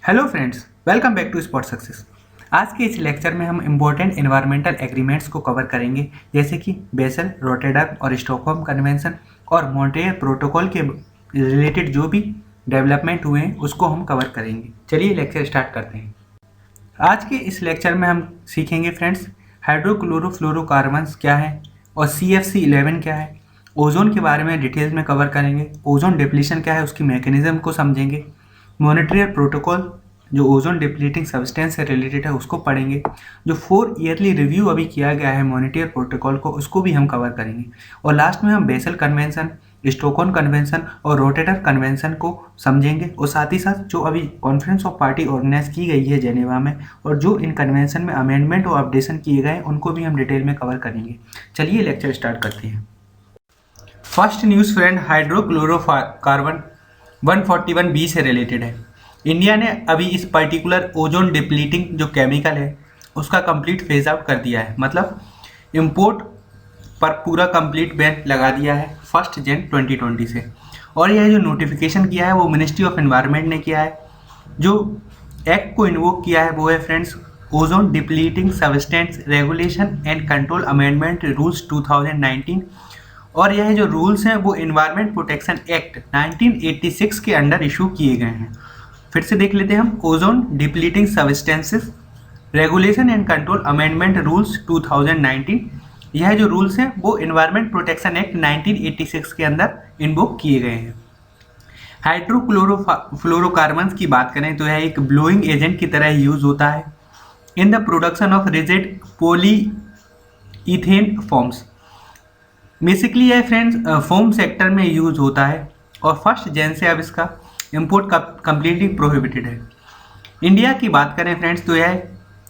Hello friends, welcome back to spot success. आज के इस लेक्चर में हम इम्पोर्टेंट एनवायरमेंटल एग्रीमेंट्स को कवर करेंगे, जैसे कि बेसल, रोटरडैम और स्टॉकहोम कन्वेंशन और मॉन्ट्रियल प्रोटोकॉल के रिलेटेड जो भी डेवलपमेंट हुए हैं उसको हम कवर करेंगे। चलिए लेक्चर स्टार्ट करते हैं। आज के इस लेक्चर में हम सीखेंगे फ्रेंड्स, हाइड्रोक्लोरोफ्लोरोकार्बन्स क्या है और CFC11 क्या है। ओजोन के बारे में डिटेल्स में कवर करेंगे। ओजोन डिप्लीशन क्या है, उसकी मैकेनिज्म को समझेंगे। मॉनिटरियल प्रोटोकॉल जो ओजोन डिप्लीटिंग सब्सटेंस से रिलेटेड है उसको पढ़ेंगे। जो 4 ईयरली रिव्यू अभी किया गया है मॉनिटरियल प्रोटोकॉल को, उसको भी हम कवर करेंगे। और लास्ट में हम बेसल कन्वेंशन, स्टॉकहोम कन्वेंशन और रोटरडैम कन्वेंशन को समझेंगे। और साथ ही साथ जो अभी कॉन्फ्रेंस ऑफ पार्टी ऑर्गेनाइज की गई है जेनेवा में, और जो इन कन्वेंशन में अमेंडमेंट और अपडेशन किए गए हैं उनको भी हम डिटेल में कवर करेंगे। चलिए लेक्चर स्टार्ट करते हैं। फर्स्ट न्यूज़ फ्रेंड, हाइड्रोक्लोरोकार्बन 141b से रिलेटेड है। इंडिया ने अभी इस पर्टिकुलर ओजोन डिप्लीटिंग जो केमिकल है उसका कंप्लीट फेज आउट कर दिया है, मतलब इंपोर्ट पर पूरा कंप्लीट बैन लगा दिया है 1 जनवरी 2020 से। और यह जो नोटिफिकेशन किया है वो मिनिस्ट्री ऑफ एनवायरनमेंट ने किया है। जो एक्ट को इन्वोक किया है वो है friends ozone depleting substance regulation and control amendment rules 2019। और यह जो रूल्स हैं वो एनवायरनमेंट प्रोटेक्शन एक्ट 1986 के अंडर इशू किए गए हैं। फिर से देख लेते हैं हम, ozone depleting substances regulation and control amendment rules 2019। यह जो रूल्स हैं वो एनवायरनमेंट प्रोटेक्शन एक्ट 1986 के अंदर इन्वोक किए गए हैं। हाइड्रोक्लोरोफ्लोरोकार्बन्स की बात करें तो यह एक ब्लोइंग एजेंट की तरह यूज होता है in the production of rigid polyurethane foams. Basically यह फ्रेंड्स फोम सेक्टर में यूज होता है और 1 जनवरी से अब इसका इंपोर्ट कम्प्लीटली प्रोहिबिटेड है। इंडिया की बात करें फ्रेंड्स तो यह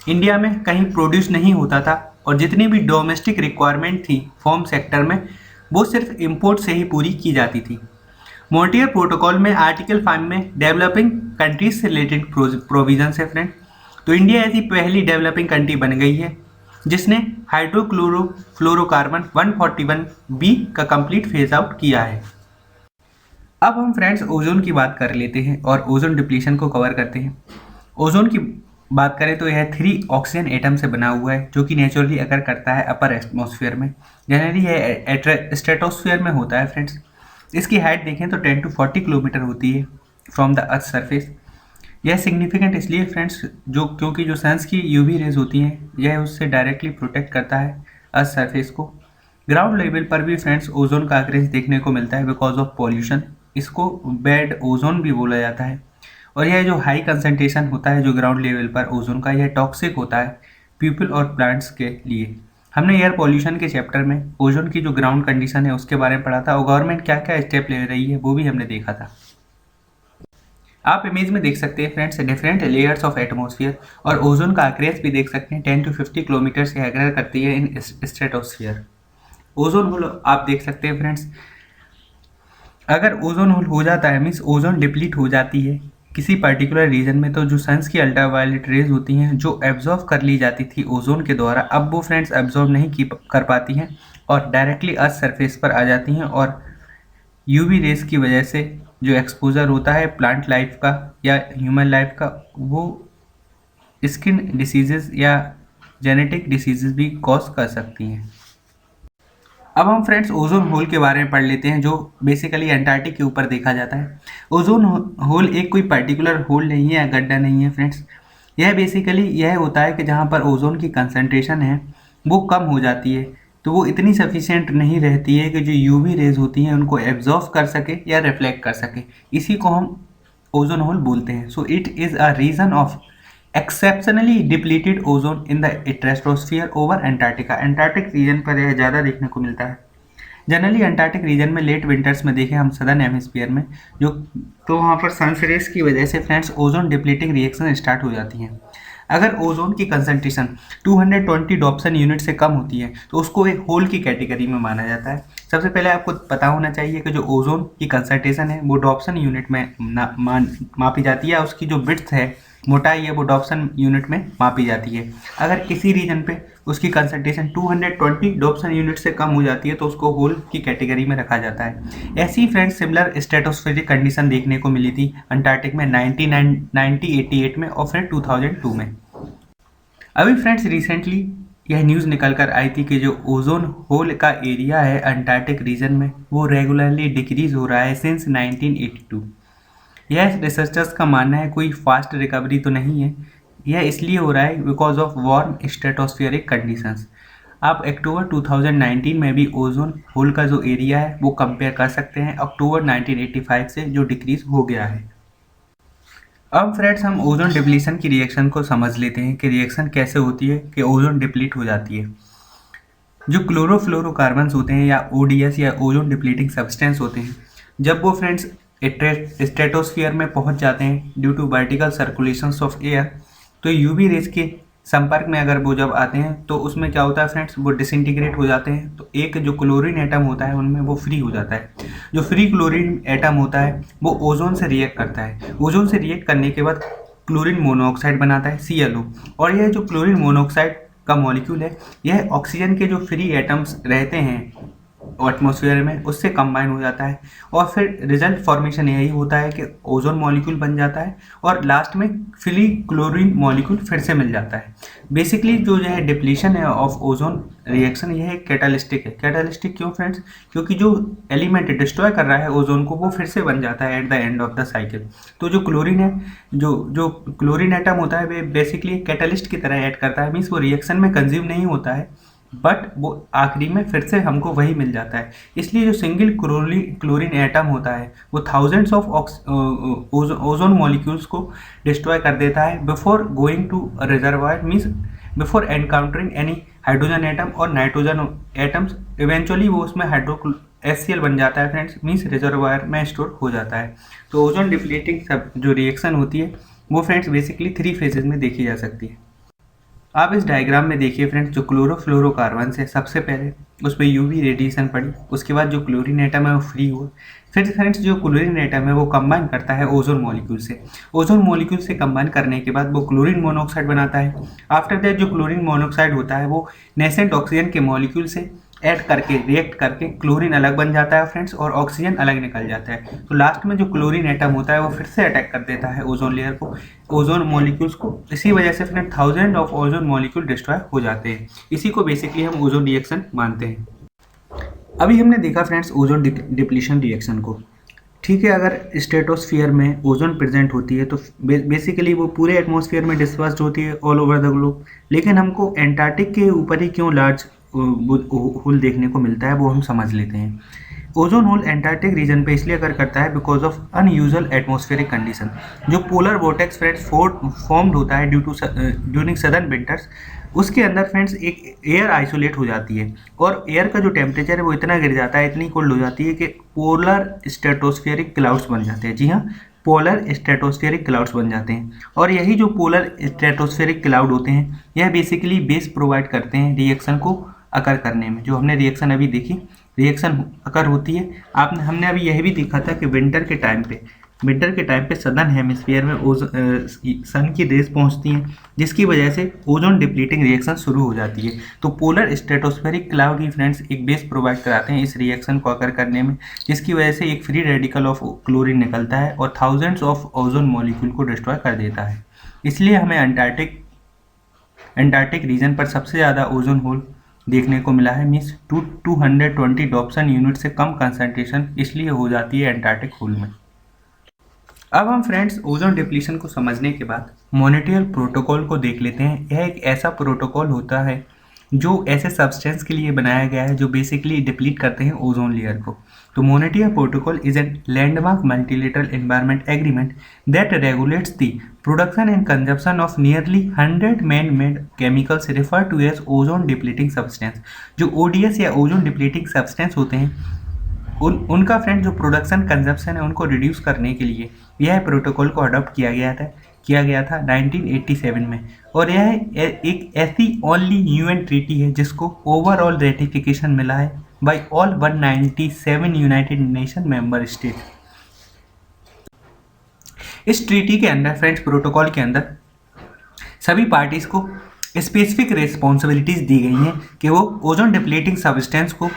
इंडिया में कहीं प्रोड्यूस नहीं होता था और जितनी भी डोमेस्टिक रिक्वायरमेंट थी फोम सेक्टर में वो सिर्फ इंपोर्ट से ही पूरी की जाती थी। मॉन्ट्रियल प्रोटोकॉल में आर्टिकल 5 में डेवलपिंग कंट्रीज से रिलेटेड प्रोविजन है फ्रेंड। तो इंडिया ऐसी पहली डेवलपिंग कंट्री बन गई है जिसने हाइड्रोक्लोरोफ्लोरोकार्बन 141b का कंप्लीट फेज आउट किया है। अब हम फ्रेंड्स ओजोन की बात कर लेते हैं और ओजोन डिप्लीशन को कवर करते हैं। ओजोन की बात करें तो यह 3 ऑक्सीजन एटम से बना हुआ है जो कि नेचुरली अकर करता है अपर एटमॉस्फेयर में। जनरली यह स्ट्रेटोस्फेयर में होता है फ्रेंड्स। इसकी हाइट देखें तो 10 to 40 किलोमीटर होती है फ्रॉम द अर्थ सरफेस। यह सिग्निफिकेंट इसलिए फ्रेंड्स क्योंकि जो सन्स की यूवी रेज होती हैं यह उससे डायरेक्टली प्रोटेक्ट करता है अर्थ सरफेस को। ग्राउंड लेवल पर भी फ्रेंड्स ओजोन का अक्रेंस देखने को मिलता है बिकॉज ऑफ पॉल्यूशन। इसको बेड ओजोन भी बोला जाता है। और यह जो हाई कंसंट्रेशन होता है जो ग्राउंड लेवल पर ओजोन का, यह टॉक्सिक होता है पीपल और प्लांट्स के लिए। हमने एयर पॉल्यूशन के चैप्टर में ओजोन की जो ग्राउंड कंडीशन है उसके बारे में पढ़ा था और गवर्नमेंट क्या क्या स्टेप ले रही है वो भी हमने देखा था। आप इमेज में देख सकते हैं friends different layers of atmosphere और ओजोन का अक्रेंस भी देख सकते हैं 10 to 50 किलोमीटर से अगर करती है इन स्ट्रेटोस्फीयर। ओजोन होल आप देख सकते हैं फ्रेंड्स, अगर ओजोन होल हो जाता है मीन्स ओजोन डिप्लीट हो जाती है किसी पर्टिकुलर रीजन में, तो जो सन्स की अल्ट्रावायलेट रेज होती हैं जो एब्जॉर्व कर ली जाती थी ओजोन के द्वारा, अब वो फ्रेंड्स एब्जॉर्व नहीं कर पाती हैं और डायरेक्टली अर्थ सरफेस पर आ जाती हैं। और यूवी रेज की वजह से जो एक्सपोजर होता है प्लांट लाइफ का या ह्यूमन लाइफ का, वो स्किन डिसीजेज या जेनेटिक डिसीजेज भी कॉज कर सकती हैं। अब हम फ्रेंड्स ओजोन होल के बारे में पढ़ लेते हैं जो बेसिकली अंटार्कटिक के ऊपर देखा जाता है। ओजोन होल एक कोई पर्टिकुलर होल नहीं है या गड्ढा नहीं है फ्रेंड्स। यह बेसिकली यह होता है कि जहाँ पर ओजोन की कंसंट्रेशन है वो कम हो जाती है, तो वो इतनी सफिशिएंट नहीं रहती है कि जो यूवी रेज होती हैं उनको एब्जॉर्व कर सके या रिफ्लेक्ट कर सके। इसी को हम ओजोन होल बोलते हैं। So it is a region of exceptionally depleted ozone in the stratosphere over Antarctica. Antarctic region पर यह ज़्यादा देखने को मिलता है। जनरली अंटार्कटिक रीजन में लेट विंटर्स में देखें हम सदर्न हेमिस्फीयर में जो, तो वहाँ पर सनरेज की वजह से friends ozone depleting reaction start हो जाती हैं। अगर ओजोन की कंसंट्रेशन 220 डॉप्सन यूनिट से कम होती है तो उसको एक होल की कैटेगरी में माना जाता है। सबसे पहले आपको पता होना चाहिए कि जो ओजोन की कंसंट्रेशन है वो डॉप्सन यूनिट में मापी जाती है। उसकी जो विड्थ है मोटाई है वो डॉप्सन यूनिट में मापी जाती है। अगर किसी रीजन पे उसकी कंसंट्रेशन 220 डॉप्सन यूनिट से कम हो जाती है तो उसको होल की कैटेगरी में रखा जाता है। ऐसी ही फ्रेंड्स सिमिलर स्ट्रेटोस्फेरिक कंडीशन देखने को मिली थी अंटार्कटिक में 1988 में और फिर 2002 में। अभी फ्रेंड्स रिसेंटली यह न्यूज़ निकल कर आई थी कि जो ओजोन होल का एरिया है अंटार्कटिक रीजन में वो रेगुलरली डिक्रीज हो रहा है सिंस 1982। यह रिसर्चर्स का मानना है कोई फास्ट रिकवरी तो नहीं है, यह इसलिए हो रहा है because of warm stratospheric conditions. आप अक्टूबर 2019 में भी ओजोन होल का जो एरिया है वो कंपेयर कर सकते हैं अक्टूबर 1985 से जो डिक्रीज हो गया है। अब फ्रेंड्स हम ओजोन डिप्लीशन की रिएक्शन को समझ लेते हैं कि रिएक्शन कैसे होती है कि ओजोन डिप्लीट हो जाती है। जो क्लोरोफ्लोरोकार्बन्स होते हैं या ओडीएस या ओजोन डिप्लीटिंग सब्सटेंस होते हैं, जब वो फ्रेंड्स स्ट्रेटोस्फीयर में पहुंच जाते हैं due to vertical circulations of air, तो यूवी रेज के संपर्क में अगर वो जब आते हैं तो उसमें क्या होता है फ्रेंड्स, वो डिसइंटीग्रेट हो जाते हैं। तो एक जो क्लोरीन एटम होता है उनमें वो फ्री हो जाता है। जो फ्री क्लोरीन एटम होता है वो ओजोन से रिएक्ट करता है। ओजोन से रिएक्ट करने के बाद क्लोरीन मोनोऑक्साइड बनाता है ClO, और यह जो क्लोरीन मोनोऑक्साइड का मॉलिक्यूल है यह ऑक्सीजन के जो फ्री एटम्स रहते हैं एटमॉस्फेयर में उससे कंबाइन हो जाता है, और फिर रिजल्ट फॉर्मेशन यही होता है कि ओजोन मॉलिक्यूल बन जाता है और लास्ट में फ्री क्लोरीन मॉलिक्यूल फिर से मिल जाता है। बेसिकली जो है डिप्लीशन है ऑफ ओजोन रिएक्शन यह एक कैटालिस्टिक है। कैटालिस्टिक क्यों फ्रेंड्स? क्योंकि जो एलिमेंट डिस्ट्रॉय कर रहा है ओजोन को वो फिर से बन जाता है at the end of the cycle. तो जो क्लोरीन है, जो क्लोरीन एटम होता है वे बेसिकली कैटालिस्ट की तरह ऐड करता है, मीन्स वो रिएक्शन में कंज्यूम नहीं होता है बट वो आखिरी में फिर से हमको वही मिल जाता है। इसलिए जो सिंगल क्लोरीन एटम होता है वो थाउजेंड्स ऑफ ओजोन मॉलिक्यूल्स को डिस्ट्रॉय कर देता है before going to reservoir, means before encountering any hydrogen atom और नाइट्रोजन एटम्स। इवेंचुअली वो उसमें HCl बन जाता है फ्रेंड्स, मीन्स रिजर्वायर में स्टोर हो जाता है। तो ओजोन डिप्लीटिंग सब जो रिएक्शन होती है वो फ्रेंड्स बेसिकली 3 फेजेज में देखी जा सकती है। आप इस डायग्राम में देखिए फ्रेंड्स, जो क्लोरोफ्लोरोकार्बन है सबसे पहले उस पर यूवी रेडिएशन पड़ी, उसके बाद जो क्लोरीन एटम है वो फ्री हुआ, फिर फ्रेंड्स जो क्लोरीन एटम है वो कंबाइन करता है ओजोन मॉलिक्यूल से। ओजोन मॉलिक्यूल से कंबाइन करने के बाद वो क्लोरीन मोनोऑक्साइड बनाता है। आफ्टर दैट जो क्लोरीन मोनोऑक्साइड होता है वो नेसेंट ऑक्सीजन के मॉलिक्यूल से ऐड करके रिएक्ट करके क्लोरीन अलग बन जाता है फ्रेंड्स और ऑक्सीजन अलग निकल जाता है। तो लास्ट में जो क्लोरीन एटम होता है वो फिर से अटैक कर देता है ओजोन लेयर को, ओजोन मॉलिक्यूल्स को। इसी वजह से friend thousand of ozone molecule destroy हो जाते हैं। इसी को बेसिकली हम ओजोन रिएक्शन मानते हैं। अभी हमने देखा फ्रेंड्स ओजोन डिप्लीशन रिएक्शन को, ठीक है। अगर स्ट्रेटोस्फीयर में ओजोन प्रेजेंट होती है तो बेसिकली वो पूरे एटमॉस्फेयर में डिस्पर्स्ड होती है ऑल ओवर द ग्लोब, लेकिन हमको एंटार्क्टिक के ऊपर ही क्यों लार्ज होल देखने को मिलता है वो हम समझ लेते हैं। ओजोन होल एंटार्क्टिक रीजन पे इसलिए अकर करता है because of unusual atmospheric condition. जो पोलर वोर्टेक्स फ्रेंड्स फॉर्म्ड होता है ड्यूरिंग सदर्न विंटर्स, उसके अंदर फ्रेंड्स एक एयर आइसोलेट हो जाती है और एयर का जो टेम्परेचर है वो इतना गिर जाता है, इतनी कोल्ड हो जाती है कि पोलर स्ट्रेटोस्फेरिक क्लाउड्स बन जाते हैं। जी हाँ, पोलर स्ट्रेटोस्फेरिक क्लाउड्स बन जाते हैं। और यही जो पोलर स्ट्रेटोस्फेरिक क्लाउड होते हैं यह बेसिकली बेस प्रोवाइड करते हैं रिएक्शन को अकर करने में। जो हमने रिएक्शन अभी देखी, रिएक्शन अकर होती है। हमने अभी यह भी देखा था कि विंटर के टाइम पे सदर्न हेमिस्फीयर में सन की रेज पहुंचती हैं, जिसकी वजह से ओजोन डिप्लीटिंग रिएक्शन शुरू हो जाती है। तो पोलर स्ट्रेटोस्फेरिक क्लाउड ही फ्रेंड्स एक बेस प्रोवाइड कराते हैं इस रिएक्शन को अकर करने में, जिसकी वजह से एक फ्री रेडिकल ऑफ क्लोरीन निकलता है और थाउजेंड्स ऑफ ओजोन मॉलिक्यूल को डिस्ट्रॉय कर देता है। इसलिए हमें एंटार्क्टिक रीजन पर सबसे ज़्यादा ओजोन होल देखने को मिला है, मीन्स 220 डॉप्सन यूनिट से कम कंसंट्रेशन इसलिए हो जाती है एंटार्क्टिक होल में। अब हम फ्रेंड्स ओजोन डिप्लीशन को समझने के बाद मॉनिट्रियल प्रोटोकॉल को देख लेते हैं। यह एक ऐसा प्रोटोकॉल होता है जो ऐसे सब्सटेंस के लिए बनाया गया है जो बेसिकली डिप्लीट करते हैं ओजोन लेयर को। तो Montreal protocol is an landmark multilateral environment agreement that regulates the production and consumption of nearly 100 man made chemicals refer to as ozone depleting substance. जो ओडीएस या ओजोन डिप्लीटिंग सब्सटेंस होते हैं उनका friend जो production consumption है उनको reduce करने के लिए यह प्रोटोकॉल को अडॉप्ट किया गया था 1987 में। और यह एक ऐसी ओनली यूएन ट्रीटी है जिसको ओवरऑल रेटिफिकेशन मिला है by all 197 United Nation member state. इस ट्रीटी के अंदर फ्रेंड्स प्रोटोकॉल के अंदर सभी पार्टीज को स्पेसिफिक रिस्पॉन्सिबिलिटीज दी गई हैं कि वो ओजोन डिप्लीटिंग सब्सटेंस को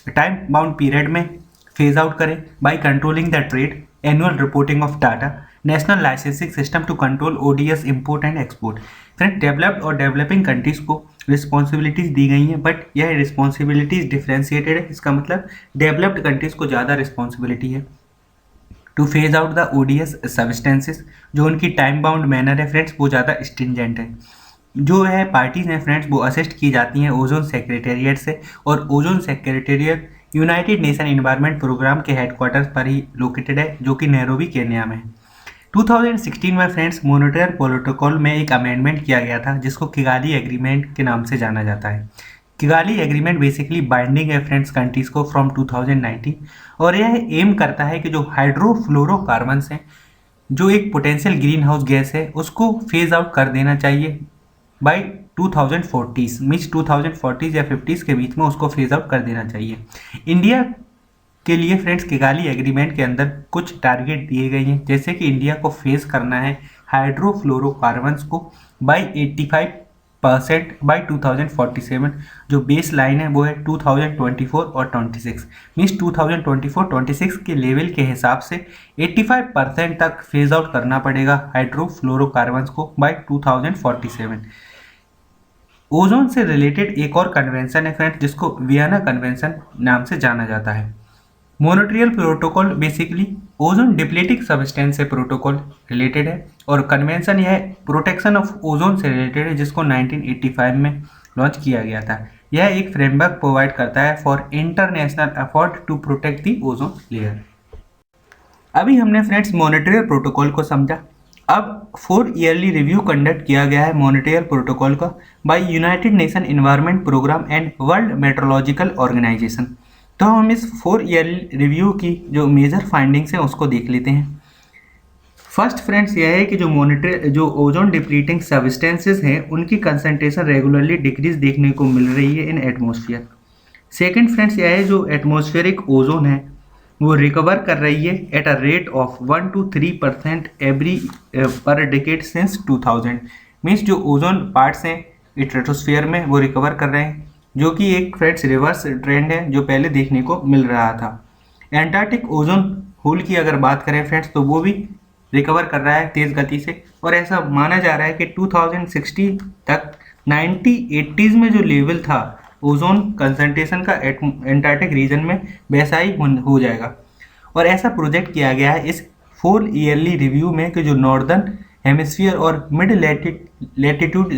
टाइम बाउंड पीरियड में फेज आउट करें by controlling the trade, annual reporting of data, national licensing system to control ODS import and export. Friend, developed और डेवलपिंग कंट्रीज को रिस्पॉन्सिबिलिटीज दी गई हैं, बट यह responsibilities differentiated है। इसका मतलब डेवलप्ड कंट्रीज को ज़्यादा रिस्पॉन्सिबिलिटी है to phase out the ODS substances. जो उनकी टाइम बाउंड मैनर है फ्रेंड्स वो ज़्यादा स्ट्रिंजेंट है। जो है पार्टीज हैं फ्रेंड्स वो असिस्ट की जाती हैं ओजोन सेक्रेटेरिएट से, और ozone secretariat United Nation environment programme के हेडक्वार्टर्स पर ही लोकेटेड है, जो कि नैरोबी केन्या में है। 2016 में फ्रेंड्स मॉनिट्रियल प्रोटोकॉल में एक अमेंडमेंट किया गया था जिसको किगाली एग्रीमेंट के नाम से जाना जाता है। किगाली एग्रीमेंट बेसिकली बाइंडिंग है फ्रेंड्स कंट्रीज को फ्रॉम 2019, और यह एम करता है कि जो हाइड्रोफ्लोरोकार्बन्स हैं, जो एक पोटेंशियल ग्रीन हाउस गैस है, उसको फेज आउट कर देना चाहिए बाय 2040 मीन्स 2040 या 50 के बीच में उसको फेज आउट कर देना चाहिए। इंडिया के लिए फ्रेंड्स किगाली एग्रीमेंट के अंदर कुछ टारगेट दिए गए हैं, जैसे कि इंडिया को फेस करना है हाइड्रोफ्लोरोकार्बन्स को बाय 85% बाय 2047। जो बेस लाइन है वो है 2024 और 26 मीन्स 2024-26 के लेवल के हिसाब से 85% तक फेज आउट करना पड़ेगा हाइड्रोफ्लोरोकार्बन्स को बाय 2047। ओजोन से रिलेटेड एक और कन्वेंशन है फ्रेंड्स जिसको वियना कन्वेंशन नाम से जाना जाता है। Montreal protocol basically ozone depleting substance से प्रोटोकॉल रिलेटेड है, और कन्वेंशन यह प्रोटेक्शन ऑफ ओजोन से रिलेटेड है जिसको 1985 में लॉन्च किया गया था। यह एक फ्रेमवर्क प्रोवाइड करता है for international effort to protect the ozone layer. अभी हमने फ्रेंड्स मॉनिट्रियल प्रोटोकॉल को समझा। अब 4 ईयरली रिव्यू कंडक्ट किया गया है मॉनिट्रियल प्रोटोकॉल का by United Nation environment programme and world meteorological organisation. तो हम इस 4 ईयरली रिव्यू की जो मेजर फाइंडिंग्स हैं उसको देख लेते हैं। फर्स्ट फ्रेंड्स यह है कि जो ओजोन डिप्लीटिंग सब्सटेंसेस हैं उनकी कंसंट्रेशन रेगुलरली डिक्रीज देखने को मिल रही है इन एटमॉस्फेयर। सेकंड फ्रेंड्स यह है जो एटमॉस्फेरिक ओजोन है वो रिकवर कर रही है at a rate of 1 to 3% every पर डिकेड सिंस 2000। मीन्स जो ओजोन पार्ट्स हैं स्ट्रेटोस्फेयर में वो रिकवर कर रहे हैं, जो कि एक फ्रेंड्स रिवर्स ट्रेंड है जो पहले देखने को मिल रहा था। एंटार्क्टिक ओजोन होल की अगर बात करें फ्रेंड्स तो वो भी रिकवर कर रहा है तेज़ गति से, और ऐसा माना जा रहा है कि 2060 तक 1980s में जो लेवल था ओजोन कंसंट्रेशन का एंटार्क्टिक रीजन में वैसा ही हो जाएगा। और ऐसा प्रोजेक्ट किया गया है इस 4 ईयरली रिव्यू में कि जो नॉर्दर्न हेमिस्फीयर और मिड लैटिट्यूड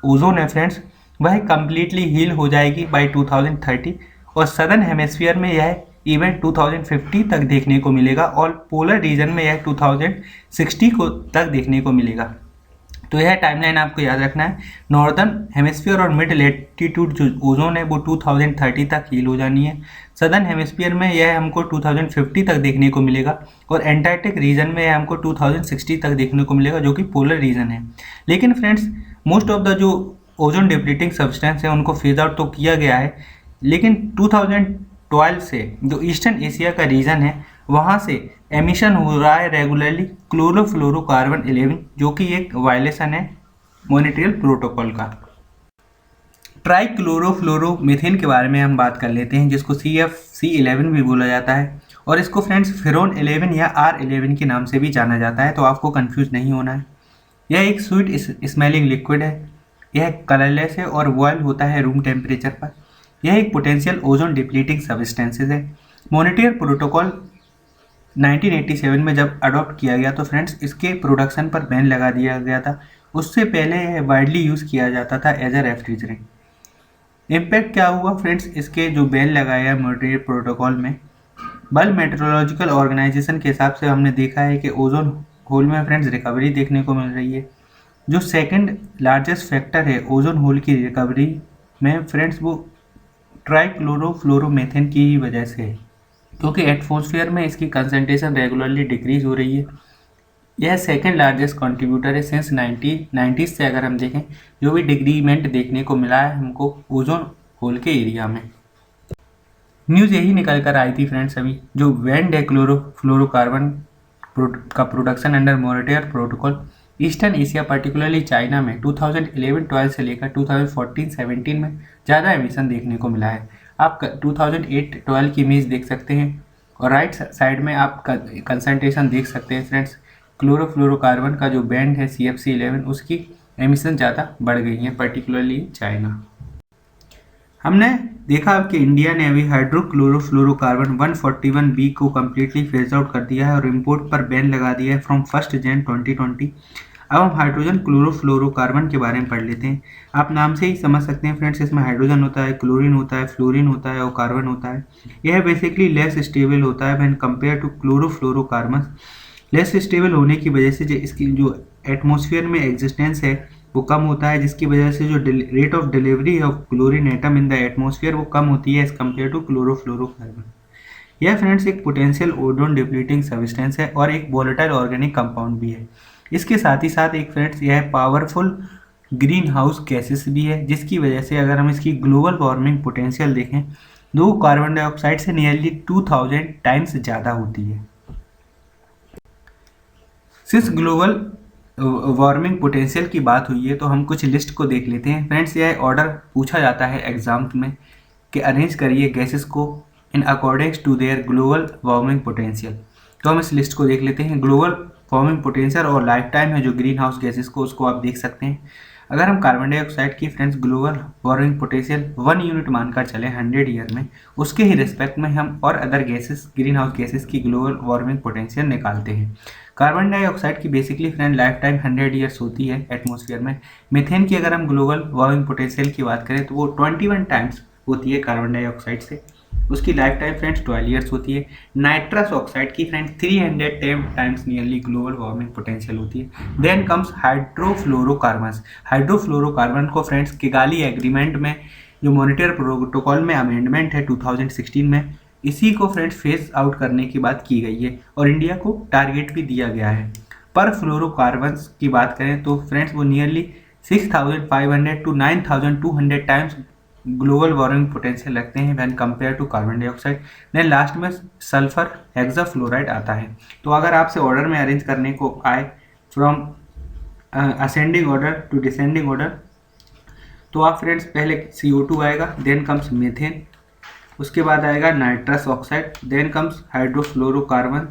ओजोन है फ्रेंड्स वह कम्प्लीटली हील हो जाएगी बाय 2030, और सदर्न हेमिस्फीयर में यह इवेंट 2050 तक देखने को मिलेगा, और पोलर रीजन में यह 2060 को तक देखने को मिलेगा। तो यह टाइमलाइन आपको याद रखना है। नॉर्दर्न हेमिस्फीयर और मिड लैटिट्यूड जो ओजोन है वो 2030 तक हील हो जानी है। सदर्न हेमिस्फीयर में यह हमको 2050 तक देखने को मिलेगा, और एंटार्क्टिक रीजन में यह हमको 2060 तक देखने को मिलेगा, जो कि पोलर रीजन है। लेकिन फ्रेंड्स मोस्ट ऑफ द जो ओजोन डिप्लीटिंग सब्सटेंस है उनको फेज आउट तो किया गया है, लेकिन 2012 से जो ईस्टर्न एशिया का रीजन है वहाँ से एमिशन हो रहा है रेगुलरली क्लोरोफ्लोरोकार्बन 11, जो कि एक वायलेशन है मॉनिट्रियल प्रोटोकॉल का। ट्राइक्लोरोफ्लोरोमीथेन के बारे में हम बात कर लेते हैं, जिसको CFC11 भी बोला जाता है, और इसको फ्रेंड्स फेरोन 11 या R11 के नाम से भी जाना जाता है, तो आपको कंफ्यूज नहीं होना है। यह एक स्वीट स्मेलिंग लिक्विड है, यह कलरलेस है और बॉयल होता है रूम टेम्परेचर पर। यह एक पोटेंशियल ओजोन डिप्लीटिंग सब्सटेंसेस है। मॉनिट्रियल प्रोटोकॉल 1987 में जब अडॉप्ट किया गया तो फ्रेंड्स इसके प्रोडक्शन पर बैन लगा दिया गया था। उससे पहले यह वाइडली यूज़ किया जाता था एज अ रेफ्रिजरेंट। इम्पैक्ट क्या हुआ फ्रेंड्स इसके जो बैन लगाया मॉनिट्रियल प्रोटोकॉल में, वर्ल्ड मेट्रोलॉजिकल ऑर्गेनाइजेशन के हिसाब से हमने देखा है कि ओजोन होल में फ्रेंड्स रिकवरी देखने को मिल रही है। जो सेकंड लार्जेस्ट फैक्टर है ओजोन होल की रिकवरी में फ्रेंड्स वो ट्राइक्लोरोफ्लोरोमीथेन की ही वजह से है, क्योंकि एटमॉस्फेयर में इसकी कंसंट्रेशन रेगुलरली डिक्रीज हो रही है। यह सेकंड लार्जेस्ट कंट्रीब्यूटर है सिंस 1990 से। अगर हम देखें जो भी डिक्रीमेंट देखने को मिला है हमको ओजोन होल के एरिया में। न्यूज़ यही निकल कर आई थी फ्रेंड्स अभी, जो वैन डाइक्लोरोफ्लोरोकार्बन का production under Montreal protocol eastern Asia particularly China में 2011-12 से लेकर 2014-17 में ज़्यादा एमिशन देखने को मिला है। आप 2008-12 की इमेज देख सकते हैं और राइट साइड में आप कंसंट्रेशन देख सकते हैं फ्रेंड्स। क्लोरोफ्लोरोकार्बन का जो बैंड है CFC11 उसकी एमिशन ज़्यादा बढ़ गई है पर्टिकुलरली चाइना। हमने देखा कि इंडिया ने अभी हाइड्रोक्लोरोफ्लोरोकार्बन 141B को कम्प्लीटली फेज आउट कर दिया है और इम्पोर्ट पर बैन लगा दिया है फ्रॉम 1 Jan 2020। अब हम हाइड्रोजन क्लोरोफ्लोरोकार्बन के बारे में पढ़ लेते हैं। आप नाम से ही समझ सकते हैं फ्रेंड्स, इसमें हाइड्रोजन होता है, क्लोरीन होता है, फ्लोरीन होता है और कार्बन होता है। यह बेसिकली लेस स्टेबल होता है when compare to chlorofluorocarbon. Less stable होने की वजह से इसकी जो एटमॉस्फेयर में एग्जिस्टेंस है वो कम होता है, जिसकी वजह से जो rate of delivery of chlorine atom in the atmosphere वो कम होती है एज कम्पेयर टू क्लोरोफ्लोरोकार्बन। यह फ्रेंड्स एक पोटेंशियल ओजोन डिप्लीटिंग सब्सटेंस है और एक वोलेटाइल ऑर्गेनिक कंपाउंड भी है। इसके साथ ही साथ एक फ्रेंड्स यह पावरफुल ग्रीन हाउस गैसेस भी है, जिसकी वजह से अगर हम इसकी ग्लोबल वार्मिंग पोटेंशियल देखें तो कार्बन डाइऑक्साइड से नियरली 2000 टाइम्स ज़्यादा होती है। सिंस ग्लोबल वार्मिंग पोटेंशियल की बात हुई है तो हम कुछ लिस्ट को देख लेते हैं फ्रेंड्स। यह ऑर्डर पूछा जाता है एग्जाम में कि अरेंज करिए गैसेस को in accordings to their global warming potential. तो हम इस लिस्ट को देख लेते हैं। ग्लोबल वार्मिंग पोटेंशियल और लाइफ टाइम है जो ग्रीन हाउस गैसेस को, उसको आप देख सकते हैं। अगर हम कार्बन डाइऑक्साइड की friends global warming potential 1 unit मानकर चले 100 ईयर में, उसके ही रिस्पेक्ट में हम और other gases green house gases की ग्लोबल वार्मिंग पोटेंशियल निकालते हैं। कार्बन डाइऑक्साइड की basically friend life time 100 years होती है एटमॉस्फेयर में। मीथेन की अगर हम ग्लोबल वार्मिंग पोटेंशियल की बात करें तो वो 21 टाइम्स होती है कार्बन डाइऑक्साइड से, उसकी लाइफ टाइम फ्रेंड्स 12 ईयर्स होती है। नाइट्रस ऑक्साइड की friends 310 times nearly global warming potential होती है। Then comes hydrofluorocarbons. हाइड्रोफ्लोरोकार्बन को फ्रेंड्स किगाली एग्रीमेंट में जो मॉनिटर प्रोटोकॉल में अमेंडमेंट है 2016 में, इसी को फ्रेंड्स फेस आउट करने की बात की गई है और इंडिया को टारगेट भी दिया गया है। पर फ्लोरोकार्बन्स की बात करें तो फ्रेंड्स वो nearly 6500 to 9200 times global warming potential रखते हैं when compare to carbon dioxide. Then last में सल्फर हेक्साफ्लोराइड आता है। तो अगर आपसे ऑर्डर में अरेंज करने को आए from ascending order to descending order, तो आप फ्रेंड्स पहले CO2 आएगा, देन कम्स मीथेन, उसके बाद आएगा nitrous oxide, then comes hydrofluorocarbon,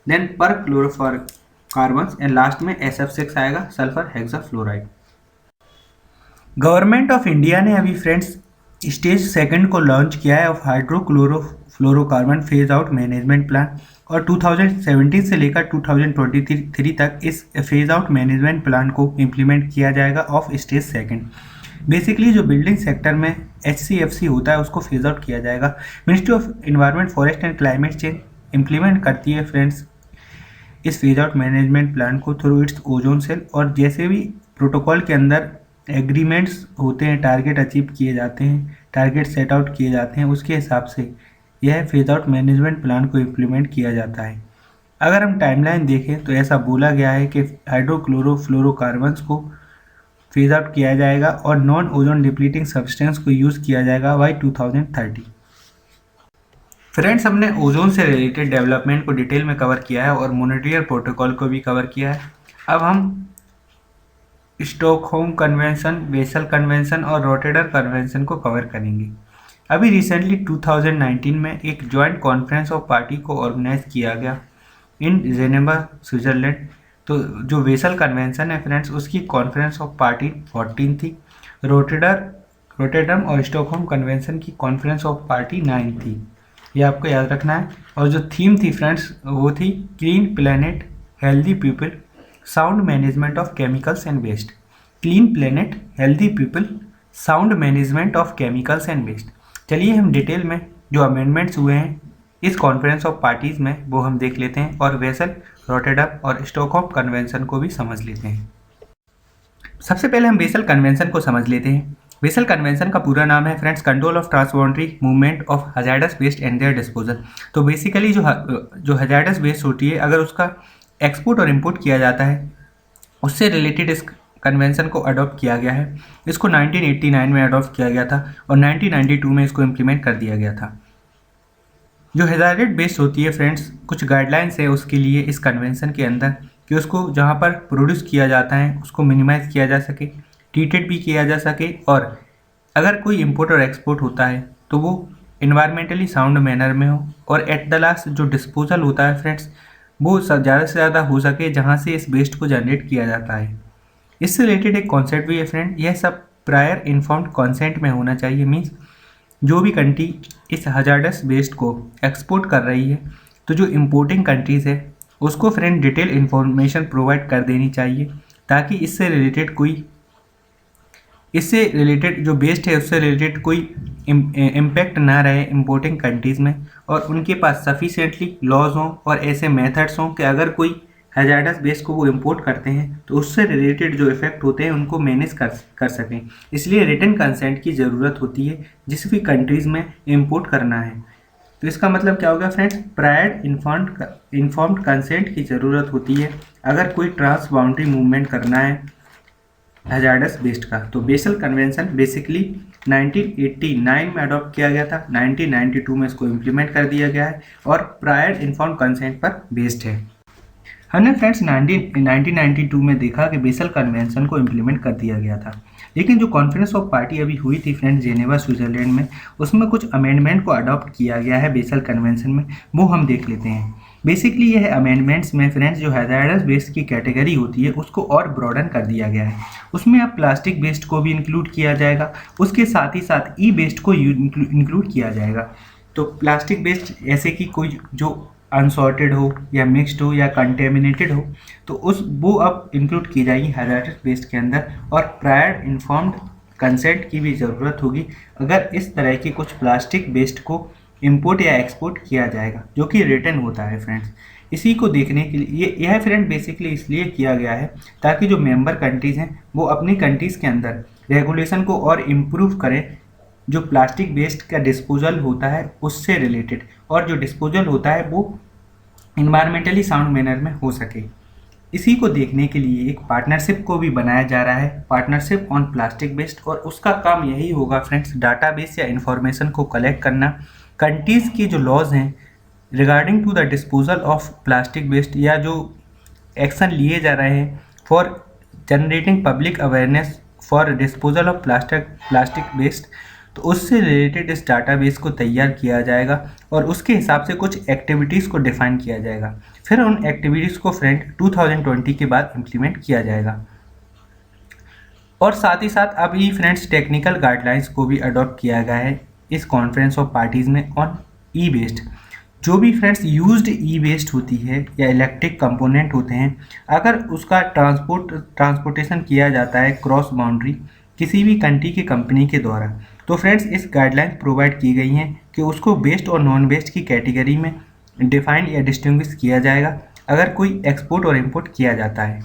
then per chlorofluorocarbon and last में SF6 आएगा, sulphur hexafluoride. Government of India ने अभी फ्रेंड्स स्टेज 2 को लॉन्च किया है of hydrochlorofluorocarbon phase out management plan और 2017 से लेकर 2023 तक इस फेज आउट मैनेजमेंट प्लान को इम्प्लीमेंट किया जाएगा ऑफ स्टेज 2। बेसिकली जो बिल्डिंग सेक्टर में HCFC होता है उसको फेज आउट किया जाएगा। Ministry of environment forest and climate change implement करती है फ्रेंड्स इस फेज आउट मैनेजमेंट प्लान को थ्रू इट्स ओजोन सेल, और जैसे भी प्रोटोकॉल के अंदर एग्रीमेंट्स होते हैं, टारगेट अचीव किए जाते हैं, टारगेट सेट आउट किए जाते हैं, उसके हिसाब से यह फेज आउट मैनेजमेंट प्लान को इम्प्लीमेंट किया जाता है। अगर हम टाइमलाइन देखें तो ऐसा बोला गया है कि हाइड्रोक्लोरोफ्लोरोकार्बन्स को फेज आउट किया जाएगा और नॉन ओजोन डिप्लीटिंग सब्सटेंस को यूज़ किया जाएगा बाई 2030। फ्रेंड्स, हमने ओजोन से रिलेटेड डेवलपमेंट को डिटेल में कवर किया है और मॉनिट्रियर प्रोटोकॉल को भी कवर किया है। अब हम स्टॉकहोम कन्वेंशन, बेसल कन्वेंशन और रोटेटर कन्वेंशन को कवर करेंगे। अभी रिसेंटली 2019 में एक जॉइंट कॉन्फ्रेंस ऑफ पार्टी को ऑर्गेनाइज किया गया इन जेनेवा, स्विट्ज़रलैंड। तो जो बेसल कन्वेंशन है फ्रेंड्स, उसकी कॉन्फ्रेंस ऑफ पार्टी 14 थी। रोटेटम और स्टॉकहोम कन्वेंशन की कॉन्फ्रेंस ऑफ पार्टी 9 थी, ये आपको याद रखना है। और जो थीम थी फ्रेंड्स वो थी clean planet, healthy people, sound management of chemicals and waste. Clean planet, healthy people, sound management of chemicals and waste. चलिए हम डिटेल में जो अमेंडमेंट्स हुए हैं इस कॉन्फ्रेंस ऑफ पार्टीज़ में वो हम देख लेते हैं और बेसल, रोटेटम और स्टॉकहोम कन्वेंशन को भी समझ लेते हैं। सबसे पहले हम बेसल कन्वेंशन को समझ लेते हैं। बेसल कन्वेंशन का पूरा नाम है friends control of transboundary movement of hazardous waste and their disposal. तो बेसिकली जो हजार्डस वेस्ट होती है, अगर उसका एक्सपोर्ट और इंपोर्ट किया जाता है, उससे रिलेटेड इस कन्वेंशन को अडॉप्ट किया गया है। इसको 1989 में अडॉप्ट किया गया था और 1992 में इसको इम्प्लीमेंट कर दिया गया था। जो हजार्डेड वेस्ट होती है फ्रेंड्स, कुछ गाइडलाइंस है उसके लिए इस कन्वेंशन के अंदर कि उसको जहाँ पर प्रोड्यूस किया जाता है उसको मिनिमाइज़ किया जा सके, ट्रीटेड भी किया जा सके, और अगर कोई इम्पोर्ट और एक्सपोर्ट होता है तो वो इन्वायरमेंटली साउंड मैनर में हो, और एट द लास्ट जो डिस्पोजल होता है फ्रेंड्स वो ज़्यादा से ज़्यादा हो सके जहाँ से इस वेस्ट को जनरेट किया जाता है। इससे रिलेटेड एक कॉन्सेप्ट भी है फ्रेंड, यह सब प्रायर इन्फॉर्म्ड कंसेंट में होना चाहिए। मीन्स जो भी कंट्री इस हजार्डस वेस्ट को एक्सपोर्ट कर रही है तो जो इम्पोर्टिंग कंट्रीज़ है उसको फ्रेंड डिटेल इन्फॉर्मेशन प्रोवाइड कर देनी चाहिए, ताकि इससे रिलेटेड जो वेस्ट है उससे रिलेटेड कोई इम्पैक्ट ना रहे इम्पोर्टिंग कंट्रीज़ में, और उनके पास सफिशिएंटली लॉज हों और ऐसे मेथड्स हों कि अगर कोई हैजार्डस वेस्ट को वो इम्पोर्ट करते हैं तो उससे रिलेटेड जो इफेक्ट होते हैं उनको मैनेज कर सकें। इसलिए रिटन कंसेंट की ज़रूरत होती है जिस भी कंट्रीज़ में इम्पोर्ट करना है। तो इसका मतलब क्या होगा फ्रेंड्स, प्रायर इन्फॉर्म्ड कंसेंट की ज़रूरत होती है अगर कोई ट्रांस बाउंड्री मूवमेंट करना है हैजार्डस वेस्ट का। तो बेसल कन्वेंशन बेसिकली 1989 में अडॉप्ट किया गया था, 1992 में इसको इम्प्लीमेंट कर दिया गया है और प्रायर इन्फॉर्म्ड कंसेंट पर बेस्ड है। हमने फ्रेंड्स 1992 में देखा कि बेसल कन्वेंशन को इम्प्लीमेंट कर दिया गया था, लेकिन जो कॉन्फ्रेंस ऑफ पार्टी अभी हुई थी फ्रेंड्स जेनेवा स्विट्जरलैंड में, उसमें कुछ अमेंडमेंट को अडॉप्ट किया गया है बेसल कन्वेंशन में, वो हम देख लेते हैं। बेसिकली यह अमेंडमेंट्स में फ्रेंड्स जो हैजार्डस वेस्ट की कैटेगरी होती है उसको और ब्रॉडन कर दिया गया है। उसमें अब प्लास्टिक वेस्ट को भी इंक्लूड किया जाएगा, उसके साथ ही साथ ई वेस्ट को इंक्लूड किया जाएगा। तो प्लास्टिक वेस्ट ऐसे कि कोई जो अनसॉर्टेड हो या मिक्स्ड हो या कंटेमिनेटेड हो तो वो अब इंक्लूड की जाएगी हैजार्डस वेस्ट के अंदर, और प्रायर इन्फॉर्म्ड कंसेंट की भी ज़रूरत होगी अगर इस तरह के कुछ प्लास्टिक वेस्ट को इंपोर्ट या एक्सपोर्ट किया जाएगा, जो कि रिटर्न होता है फ्रेंड्स। इसी को देखने के लिए यह फ्रेंड बेसिकली इसलिए किया गया है ताकि जो मेंबर कंट्रीज़ हैं वो अपनी कंट्रीज़ के अंदर रेगुलेशन को और इम्प्रूव करें, जो प्लास्टिक वेस्ट का डिस्पोजल होता है उससे रिलेटेड, और जो डिस्पोजल होता है वो इन्वायरमेंटली साउंड मैनर में हो सके। इसी को देखने के लिए एक पार्टनरशिप को भी बनाया जा रहा है, पार्टनरशिप ऑन प्लास्टिक वेस्ट, और उसका काम यही होगा फ्रेंड्स डाटाबेस या इन्फॉर्मेशन को कलेक्ट करना, कंट्रीज़ की जो लॉज हैं regarding to the disposal of plastic waste या जो एक्शन लिए जा रहे हैं for generating public awareness for disposal of plastic waste, तो उससे रिलेटेड इस डाटाबेस को तैयार किया जाएगा और उसके हिसाब से कुछ एक्टिविटीज़ को डिफाइन किया जाएगा। फिर उन एक्टिविटीज़ को फ्रेंड 2020 के बाद इम्प्लीमेंट किया जाएगा। और साथ ही साथ अब ये फ्रेंड्स टेक्निकल गाइडलाइंस को भी अडॉप्ट किया गया है इस कॉन्फ्रेंस ऑफ पार्टीज़ में ऑन ई वेस्ट। जो भी फ्रेंड्स यूज्ड ई वेस्ट होती है या इलेक्ट्रिक कंपोनेंट होते हैं, अगर उसका ट्रांसपोर्टेशन किया जाता है क्रॉस बाउंड्री किसी भी कंट्री की कंपनी के द्वारा, तो फ्रेंड्स इस गाइडलाइन प्रोवाइड की गई हैं कि उसको वेस्ट और नॉन वेस्ट की कैटेगरी में डिफाइन या डिस्टिंग्विश किया जाएगा अगर कोई एक्सपोर्ट और इंपोर्ट किया जाता है।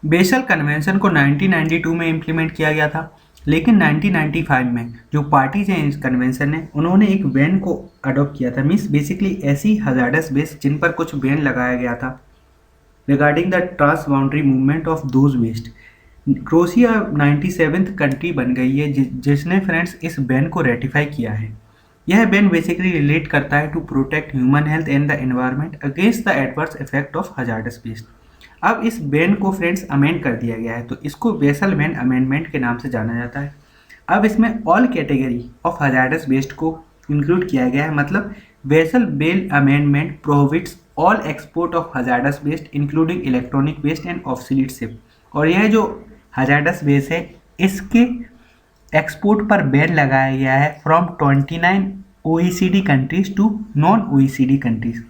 बेसल कन्वेंशन को 1992 में इम्प्लीमेंट किया गया था, लेकिन 1995 में जो पार्टीज हैं इस कन्वेंशन ने उन्होंने एक बैन को अडॉप्ट किया था। मीन्स बेसिकली ऐसी हजार्डस वेस्ट जिन पर कुछ बैन लगाया गया था regarding the transboundary movement of those waste. Croatia 97th country बन गई है जिसने फ्रेंड्स इस बैन को रेटिफाई किया है। यह बैन बेसिकली रिलेट करता है to protect human health and the environment against the adverse effect of hazardous waste. अब इस बैन को फ्रेंड्स अमेंड कर दिया गया है, तो इसको बेसल बैन अमेंडमेंट के नाम से जाना जाता है। अब इसमें all category of hazardous waste को इंक्लूड किया गया है, मतलब Basel ban amendment prohibits all export of hazardous waste including electronic waste and obsolete ship. और यह जो हजार्डस वेस्ट है इसके एक्सपोर्ट पर बैन लगाया गया है from 29 OECD countries to non OECD countries.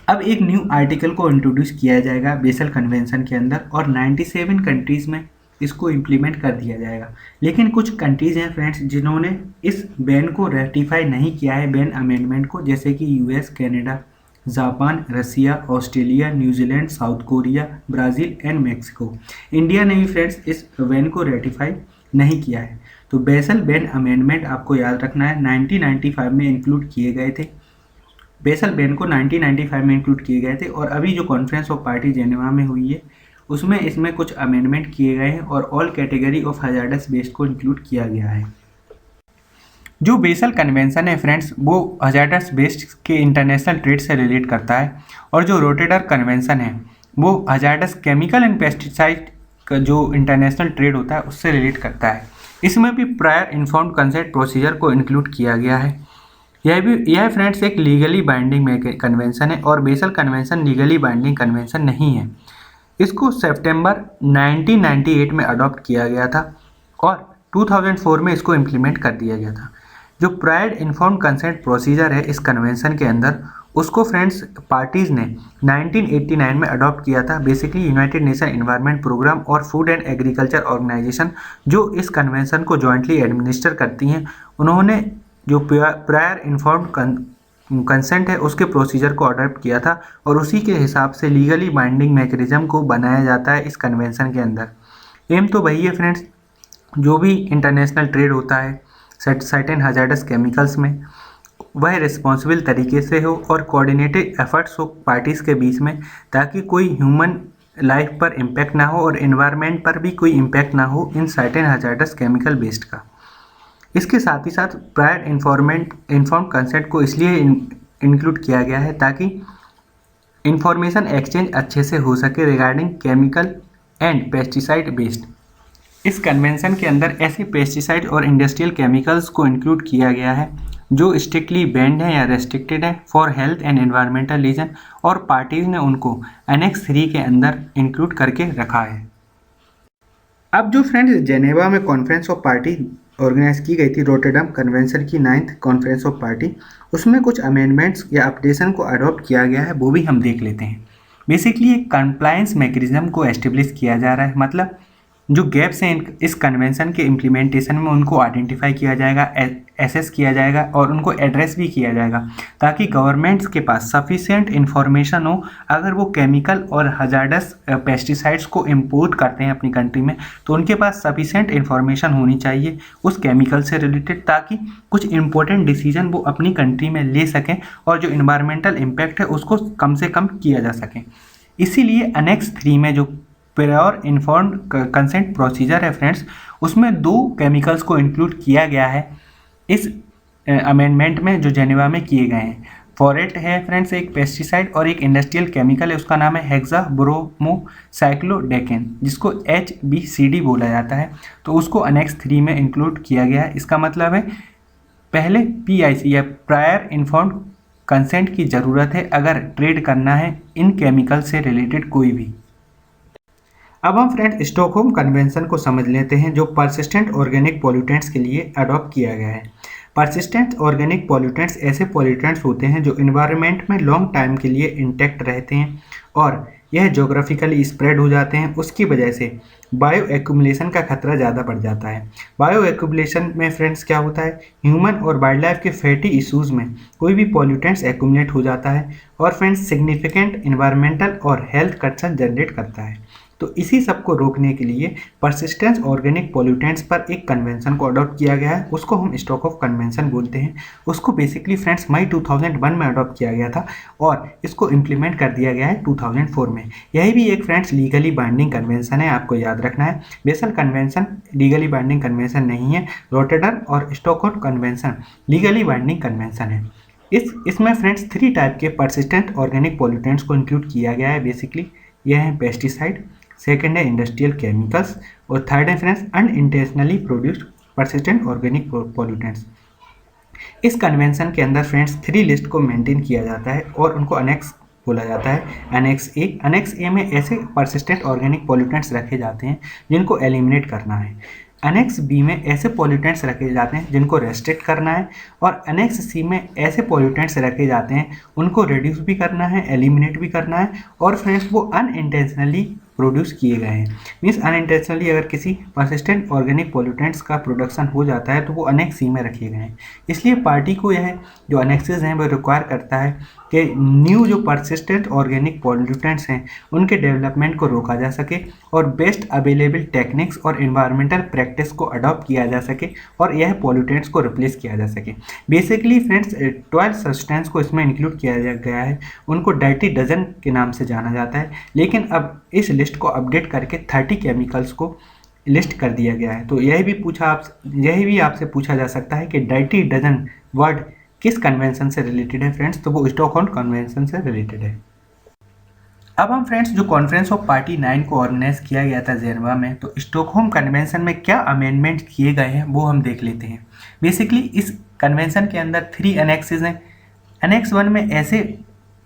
अब एक न्यू आर्टिकल को इंट्रोड्यूस किया जाएगा बेसल कन्वेंशन के अंदर और 97 कंट्रीज़ में इसको इम्प्लीमेंट कर दिया जाएगा। लेकिन कुछ कंट्रीज़ हैं फ्रेंड्स जिन्होंने इस बैन को रेटिफाई नहीं किया है, बैन अमेंडमेंट को, जैसे कि US, Canada, Japan, Russia, Australia, New Zealand, South Korea, Brazil and Mexico. India ने भी फ्रेंड्स इस बैन को रेटिफाई नहीं किया है। तो बेसल बैन अमेंडमेंट आपको याद रखना है 1995 में इंक्लूड किए गए थे। बेसल बैन को 1995 में इंक्लूड किए गए थे और अभी जो कॉन्फ्रेंस ऑफ पार्टी जेनेवा में हुई है उसमें इसमें कुछ अमेंडमेंट किए गए हैं और all category of hazardous waste को इंक्लूड किया गया है। जो बेसल कन्वेंशन है फ्रेंड्स वो हजार्डस वेस्ट के इंटरनेशनल ट्रेड से रिलेट करता है, और जो रोटेटर कन्वेंशन है वो हजार्डस केमिकल एंड पेस्टिसाइड का जो इंटरनेशनल ट्रेड होता है उससे रिलेट करता है। इसमें भी प्रायर इन्फॉर्म्ड कंसेंट प्रोसीजर को इंक्लूड किया गया है। यह फ्रेंड्स एक लीगली बाइंडिंग कन्वेंशन है, और basal convention legally binding convention नहीं है। इसको सितंबर 1998 में अडॉप्ट किया गया था और 2004 में इसको इम्प्लीमेंट कर दिया गया था। जो प्रायर इन्फॉर्म्ड कंसेंट प्रोसीजर है इस कन्वेंशन के अंदर, उसको फ्रेंड्स पार्टीज़ ने 1989 में अडॉप्ट किया था। Basically United Nation environment programme और फूड एंड एग्रीकल्चर ऑर्गेनाइजेशन जो इस कन्वेंशन को जॉइंटली एडमिनिस्टर करती हैं, उन्होंने जो प्रायर इन्फॉर्म्ड कंसेंट है उसके प्रोसीजर को अडॉप्ट किया था, और उसी के हिसाब से लीगली बाइंडिंग मैकेनिज्म को बनाया जाता है इस कन्वेंशन के अंदर। एम तो वही है फ्रेंड्स, जो भी इंटरनेशनल ट्रेड होता है सर्टेन हजार्डस केमिकल्स में, वह रिस्पॉन्सिबल तरीके से हो और कोऑर्डिनेटेड एफर्ट्स हो पार्टीज़ के बीच में, ताकि कोई ह्यूमन लाइफ पर इम्पैक्ट ना हो और एनवायरनमेंट पर भी कोई इम्पैक्ट ना हो in certain hazardous chemical waste का। इसके साथ ही साथ प्रायर इन्फॉर्म्ड कंसेंट को इसलिए इंक्लूड किया गया है ताकि इंफॉर्मेशन एक्सचेंज अच्छे से हो सके regarding chemical and pesticide waste. इस कन्वेंशन के अंदर ऐसे पेस्टिसाइड और इंडस्ट्रियल केमिकल्स को इंक्लूड किया गया है जो स्ट्रिक्टली बैंड है या रेस्ट्रिक्टेड है for health and environmental reason, और पार्टीज ने उनको एनेक्स 3 के अंदर इंक्लूड करके रखा है। अब जो फ्रेंड्स जेनेवा में कॉन्फ्रेंस ऑफ पार्टी ऑर्गेनाइज की गई थी रोटरडम कन्वेंशन की 9th कॉन्फ्रेंस ऑफ पार्टी, उसमें कुछ अमेंडमेंट्स या अपडेशन को अडॉप्ट किया गया है, वो भी हम देख लेते हैं। बेसिकली एक कंप्लायंस मैकेनिज्म को एस्टेब्लिश किया जा रहा है, मतलब जो गैप्स हैं इस कन्वेंशन के इम्प्लीमेंटेशन में उनको आइडेंटिफाई किया जाएगा, एसेस किया जाएगा और उनको एड्रेस भी किया जाएगा, ताकि गवर्नमेंट्स के पास सफिशिएंट इन्फॉर्मेशन हो। अगर वो केमिकल और हजार्डस पेस्टिसाइड्स को इंपोर्ट करते हैं अपनी कंट्री में, तो उनके पास सफिशिएंट इन्फॉर्मेशन होनी चाहिए उस केमिकल से रिलेटेड, ताकि कुछ इंपॉर्टेंट डिसीजन वो अपनी कंट्री में ले सकें और जो इन्वायरमेंटल इम्पैक्ट है उसको कम से कम किया जा सके। इसीलिए अनेक्स 3 में जो प्रायर इन्फॉर्म्ड कंसेंट प्रोसीजर है फ्रेंड्स, उसमें 2 केमिकल्स को इंक्लूड किया गया है इस अमेंडमेंट में जो जेनेवा में किए गए हैं। फॉरेट है फ्रेंड्स एक पेस्टिसाइड, और एक इंडस्ट्रियल केमिकल है उसका नाम है हेक्साब्रोमोसाइक्लोडेकेन, जिसको HBCD बोला जाता है। तो उसको अनेक्स 3 में इंक्लूड किया गया है। इसका मतलब है पहले PIC या प्रायर इन्फॉर्म्ड कंसेंट की ज़रूरत है अगर ट्रेड करना है इन केमिकल से रिलेटेड कोई भी। अब हम फ्रेंड्स स्टॉकहोम कन्वेंशन को समझ लेते हैं, जो परसिस्टेंट ऑर्गेनिक पॉल्यूटेंट्स के लिए अडॉप्ट किया गया है। परसिस्टेंट ऑर्गेनिक पॉल्यूटेंट्स ऐसे पॉल्यूटेंट्स होते हैं जो इन्वायरमेंट में लॉन्ग टाइम के लिए इंटैक्ट रहते हैं और यह जोग्राफिकली स्प्रेड हो जाते हैं। उसकी वजह से बायो एक्यूमुलेशन का खतरा ज़्यादा बढ़ जाता है। बायो एक्यूमुलेशन में फ्रेंड्स क्या होता है, ह्यूमन और वाइल्ड लाइफ के फैटी इश्यूज़ में कोई भी पॉल्यूटेंट्स एक्यूमुलेट हो जाता है और फ्रेंड्स सिग्निफिकेंट इन्वायरमेंटल और हेल्थ कंसर्न जनरेट करता है। तो इसी सब को रोकने के लिए परसिस्टेंस ऑर्गेनिक पॉल्यूटेंट्स पर एक कन्वेंशन को अडॉप्ट किया गया है, उसको हम स्टॉकहोम कन्वेंशन बोलते हैं। उसको बेसिकली फ्रेंड्स मई 2001 में अडॉप्ट किया गया था और इसको इम्प्लीमेंट कर दिया गया है 2004 में। यही भी एक फ्रेंड्स लीगली बाइंडिंग कन्वेंशन है, आपको याद रखना है। Basal convention legally binding convention नहीं है, रोटरडम और Stockholm convention legally binding convention है। इसमें फ्रेंड्स 3 टाइप के परसिस्टेंट ऑर्गेनिक पॉल्यूटेंट्स को इंक्लूड किया गया है। बेसिकली यह है पेस्टिसाइड, सेकेंड है इंडस्ट्रियल केमिकल्स और थर्ड है friends unintentionally produced persistent organic pollutants. इस कन्वेंशन के अंदर फ्रेंड्स 3 लिस्ट को मेंटेन किया जाता है और उनको अनेक्स बोला जाता है। अनेक्स ए में ऐसे परसिस्टेंट ऑर्गेनिक पॉल्यूटेंट्स रखे जाते हैं जिनको एलिमिनेट करना है। अनेक्स बी में ऐसे पॉल्यूटेंट्स रखे जाते हैं जिनको रेस्ट्रिक्ट करना है, और अनेक्स सी में ऐसे पॉल्यूटेंट्स रखे जाते हैं उनको रिड्यूस भी करना है, एलिमिनेट भी करना है, और फ्रेंड्स वो अनइंटेंशनली प्रोड्यूस किए गए हैं। मीन्स अनइंटेंशनली अगर किसी परसिस्टेंट ऑर्गेनिक पॉल्यूटेंट्स का प्रोडक्शन हो जाता है तो वो अनेक्स सी में रखे गए हैं। इसलिए पार्टी को यह जो अनेक्सेस हैं वो रिक्वायर करता है कि न्यू जो परसिस्टेंट ऑर्गेनिक पॉल्यूटेंट्स हैं उनके डेवलपमेंट को रोका जा सके और बेस्ट अवेलेबल टेक्निक्स और इन्वायरमेंटल प्रैक्टिस को अडॉप्ट किया जा सके और यह पॉल्यूटेंट्स को रिप्लेस किया जा सके। बेसिकली फ्रेंड्स 12 सब्सटेंस को इसमें इंक्लूड किया गया है, उनको डर्टी डजन के नाम से जाना जाता है, लेकिन अब इस लिस्ट को अपडेट करके 30 केमिकल्स को लिस्ट कर दिया गया है। तो यही भी आपसे पूछा जा सकता है कि डर्टी डजन वर्ड किस कन्वेंशन से रिलेटेड है फ्रेंड्स, तो वो स्टॉकहोम कन्वेंशन से रिलेटेड है। अब हम फ्रेंड्स जो कॉन्फ्रेंस ऑफ पार्टी 9 को ऑर्गेनाइज किया गया था जेनेवा में, तो स्टॉकहोम कन्वेंशन में क्या अमेंडमेंट किए गए हैं वो हम देख लेते हैं। बेसिकली इस कन्वेंशन के अंदर 3 एनेक्सेस हैं। एनेक्स 1 में ऐसे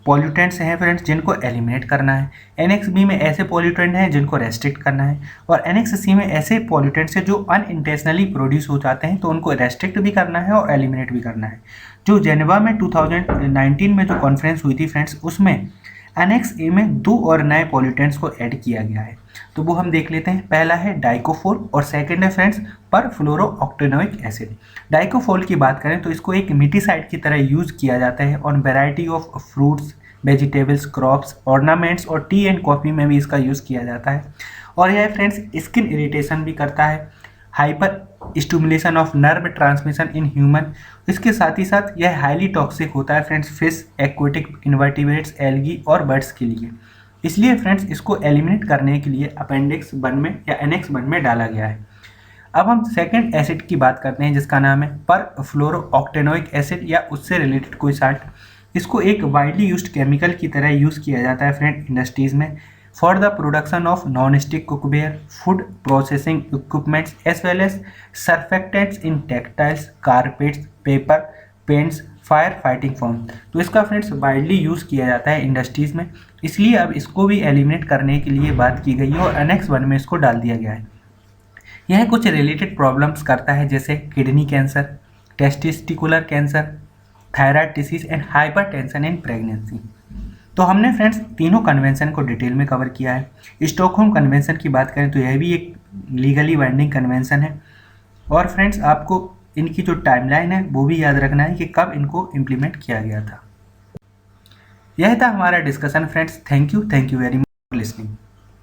पॉल्यूटेंट्स हैं फ्रेंड्स जिनको एलिमिनेट करना है, एनेक्स बी में ऐसे पॉल्यूटेंट हैं जिनको रेस्ट्रिक्ट करना है, और एनेक्स सी में ऐसे पॉल्यूटेंट्स हैं जो अनइंटेंशनली प्रोड्यूस हो जाते हैं तो उनको रेस्ट्रिक्ट भी करना है और एलिमिनेट भी करना है। जो जेनेवा में 2019 में जो कॉन्फ्रेंस हुई थी फ्रेंड्स, उसमें एनेक्स ए में 2 और नए पॉल्यूटेंट्स को ऐड किया गया है, तो वो हम देख लेते हैं। पहला है डाइकोफोल और सेकंड है फ्रेंड्स परफ्लोरोऑक्टेनोइक एसिड। डाइकोफोल की बात करें तो इसको एक मिटीसाइड की तरह यूज़ किया जाता है on variety of fruits, vegetables, crops, ornaments और टी एंड कॉफ़ी में भी इसका यूज़ किया जाता है। और यह फ्रेंड्स स्किन इरिटेशन भी करता है, hyper stimulation of nerve transmission in human. इसके साथ ही साथ यह हाईली टॉक्सिक होता है friends fish, aquatic invertebrates, algae और बर्ड्स के लिए। इसलिए फ्रेंड्स इसको एलिमिनेट करने के लिए अपेंडिक्स 1 में या एनेक्स 1 में डाला गया है। अब हम सेकेंड एसिड की बात करते हैं जिसका नाम है परफ्लोरोऑक्टेनोइक एसिड या उससे रिलेटेड कोई साल्ट। इसको एक वाइडली यूज्ड केमिकल की तरह यूज़ किया जाता है फ्रेंड इंडस्ट्रीज़ में for the production of non stick cookware, food processing equipments as well as surfactants in textiles, carpets, paper, paints, fire fighting foam. तो इसका फ्रेंड्स वाइडली यूज़ किया जाता है इंडस्ट्रीज़ में, इसलिए अब इसको भी एलिमिनेट करने के लिए बात की गई है और एनेक्स 1 में इसको डाल दिया गया है। यह कुछ रिलेटेड प्रॉब्लम्स करता है जैसे kidney cancer, testicular cancer, thyroid disease and hypertension in pregnancy. तो हमने फ्रेंड्स तीनों कन्वेंशन को डिटेल में कवर किया है। स्टॉकहोम कन्वेंशन की बात करें तो यह भी एक लीगली बाइंडिंग कन्वेंशन है, और फ्रेंड्स आपको इनकी जो टाइमलाइन है वो भी याद रखना है कि कब इनको इम्प्लीमेंट किया गया था। यह था हमारा discussion friends. Thank you very much for listening.